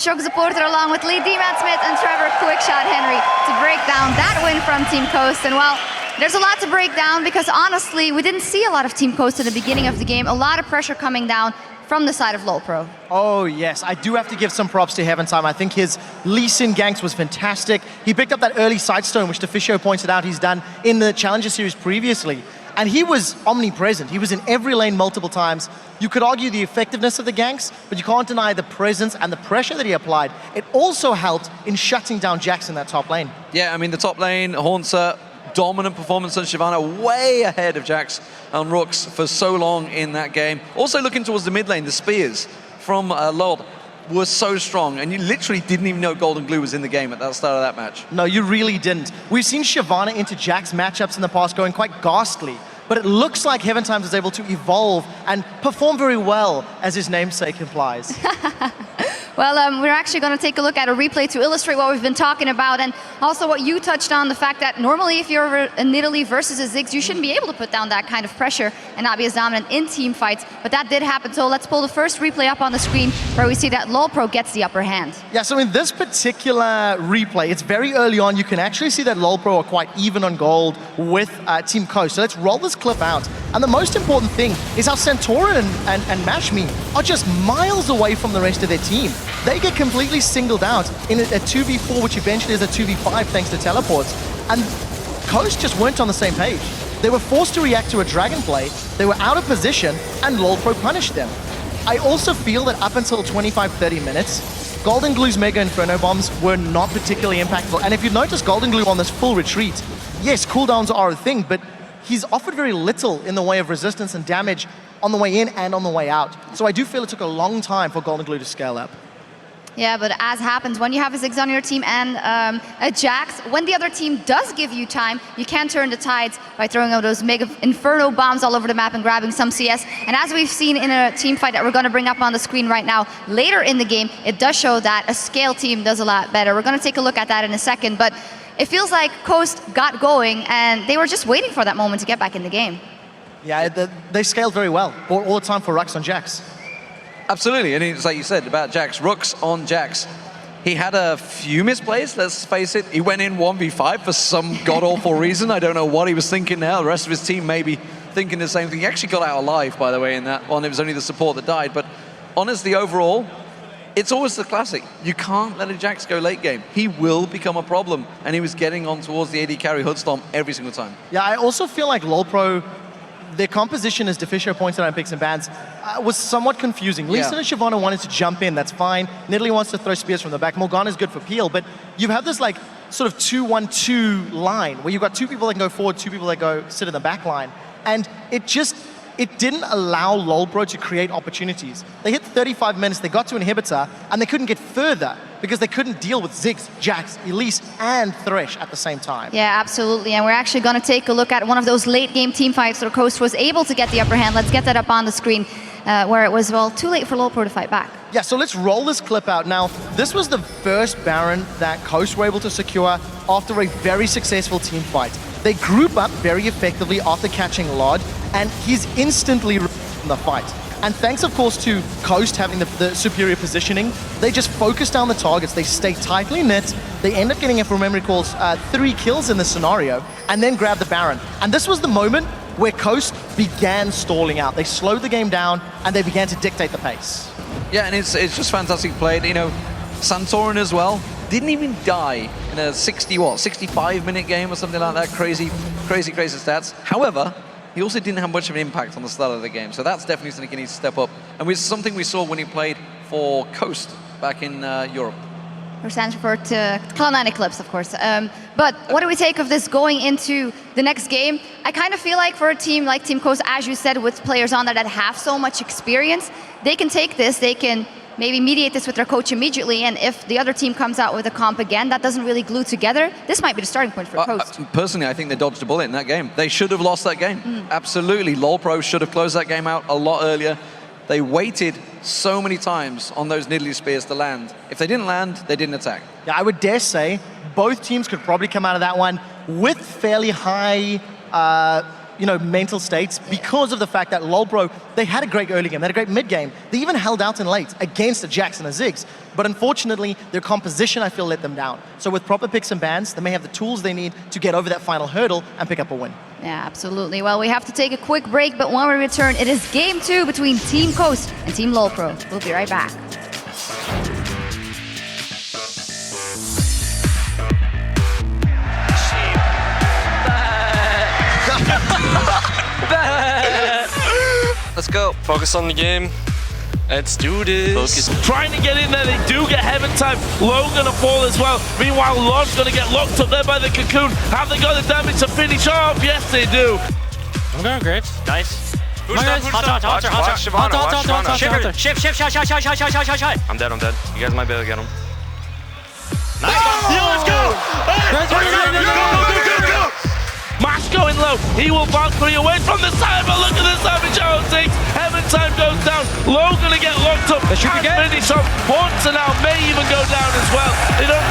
Shock supporter along with Lee Smith and Trevor Quickshot Henry to break down that win from Team Coast. And well, there's a lot to break down because honestly, we didn't see a lot of Team Coast at the beginning of the game. A lot of pressure coming down from the side of LoLPro. Oh yes, I do have to give some props to Heaventime. I think his Lee Sin ganks was fantastic. He picked up that early sidestone, which Deficio pointed out he's done in the Challenger Series previously. And he was omnipresent. He was in every lane multiple times. You could argue the effectiveness of the ganks, but you can't deny the presence and the pressure that he applied. It also helped in shutting down Jax in that top lane. Yeah, I mean, the top lane, Haunter, dominant performance on Shyvana, way ahead of Jax on Rooks for so long in that game. Also looking towards the mid lane, the spears from Lord were so strong, and you literally didn't even know Golden Glue was in the game at the start of that match. No, you really didn't. We've seen Shyvana into Jax matchups in the past going quite ghastly, but it looks like Heaventime is able to evolve and perform very well, as his namesake implies. Well, we're actually going to take a look at a replay to illustrate what we've been talking about, and also what you touched on, the fact that normally if you're a Nidalee versus a Ziggs, you shouldn't be able to put down that kind of pressure and not be as dominant in team fights, but that did happen. So let's pull the first replay up on the screen where we see that LoLPro gets the upper hand. Yeah, so in this particular replay, it's very early on. You can actually see that LoLPro are quite even on gold with Team Coast. So let's roll this clip out. And the most important thing is how Santorin and Mashmi are just miles away from the rest of their team. They get completely singled out in a 2v4, which eventually is a 2v5 thanks to teleports. And Coast just weren't on the same page. They were forced to react to a dragon play, they were out of position, and LoLPro punished them. I also feel that up until 25-30 minutes, Golden Glue's Mega Inferno Bombs were not particularly impactful. And if you notice Golden Glue on this full retreat, yes, cooldowns are a thing, but he's offered very little in the way of resistance and damage on the way in and on the way out. So I do feel it took a long time for Golden Glue to scale up. Yeah, but as happens when you have a Ziggs on your team and a Jax, when the other team does give you time, you can turn the tides by throwing out those mega inferno bombs all over the map and grabbing some CS. And as we've seen in a team fight that we're going to bring up on the screen right now, later in the game, it does show that a scale team does a lot better. We're going to take a look at that in a second, but it feels like Coast got going and they were just waiting for that moment to get back in the game. Yeah, they scaled very well. Bought all the time for Rux on Jax. Absolutely, and it's like you said about Jax, Rooks on Jax. He had a few misplays, let's face it. He went in 1v5 for some god-awful reason. I don't know what he was thinking now. The rest of his team may be thinking the same thing. He actually got out alive, by the way, in that one. It was only the support that died. But honestly, overall, it's always the classic. You can't let a Jax go late game. He will become a problem. And he was getting on towards the AD carry Hoodstomp every single time. Yeah, I also feel like LoLPro, their composition, as Deficio pointed out in Picks and Bans, was somewhat confusing. Lee Sin and Shyvana wanted to jump in, that's fine. Nidalee wants to throw spears from the back. Morgana's good for peel, but you have this like sort of 2-1-2 line where you've got two people that can go forward, two people that go sit in the back line. And it didn't allow LoLPro to create opportunities. They hit 35 minutes, they got to Inhibitor, and they couldn't get further because they couldn't deal with Ziggs, Jax, Elise, and Thresh at the same time. Yeah, absolutely. And we're actually going to take a look at one of those late game team fights where Coast was able to get the upper hand. Let's get that up on the screen where it was, well, too late for LoLPro to fight back. Yeah, so let's roll this clip out. Now, this was the first Baron that Coast were able to secure after a very successful team fight. They group up very effectively after catching Lod, and he's instantly in the fight. And thanks, of course, to Coast having the superior positioning, they just focus down the targets. They stay tightly knit. They end up getting, if memory recalls, 3 kills in this scenario, and then grab the Baron. And this was the moment where Coast began stalling out. They slowed the game down, and they began to dictate the pace. Yeah, and it's just fantastic played. You know, Santorin as well didn't even die in a 65-minute game or something like that. Crazy stats. However, he also didn't have much of an impact on the start of the game, so that's definitely something he needs to step up. And it's something we saw when he played for Coast back in Europe. Or stands for to Cloud9 Eclipse, of course. But what do we take of this going into the next game? I kind of feel like for a team like Team Coast, as you said, with players on there that have so much experience, they can take this, they can maybe mediate this with their coach immediately, and if the other team comes out with a comp again that doesn't really glue together, this might be the starting point for Coast. Personally, I think they dodged a bullet in that game. They should have lost that game. Absolutely. LoLPro should have closed that game out a lot earlier. They waited so many times on those Nidalee spears to land. If they didn't land, they didn't attack. Yeah, I would dare say both teams could probably come out of that one with fairly high mental states because of the fact that LOLpro, they had a great early game, they had a great mid game. They even held out in late against a Jax and a Ziggs. But unfortunately, their composition, I feel, let them down. So with proper picks and bans, they may have the tools they need to get over that final hurdle and pick up a win. Yeah, absolutely. Well, we have to take a quick break, but when we return, it is Game 2 between Team Coast and Team LOLpro. We'll be right back. Let's go. Focus on the game. Let's do this. Focus. Trying to get in there, they do get heaven time. Low gonna fall as well. Meanwhile, Lod's gonna get locked up there by the cocoon. Have they got the damage to finish off? Yes, they do. I'm going great. Nice. Who's down? Ship. I'm dead. You guys might be able to get him. Nice. Let's go! Go! Mash going low. He will Valkyrie away from the side, but look at the savage outtakes. Heaven time goes down. Low gonna get locked up. They should finish off. Haunts now may even go down as well. They don't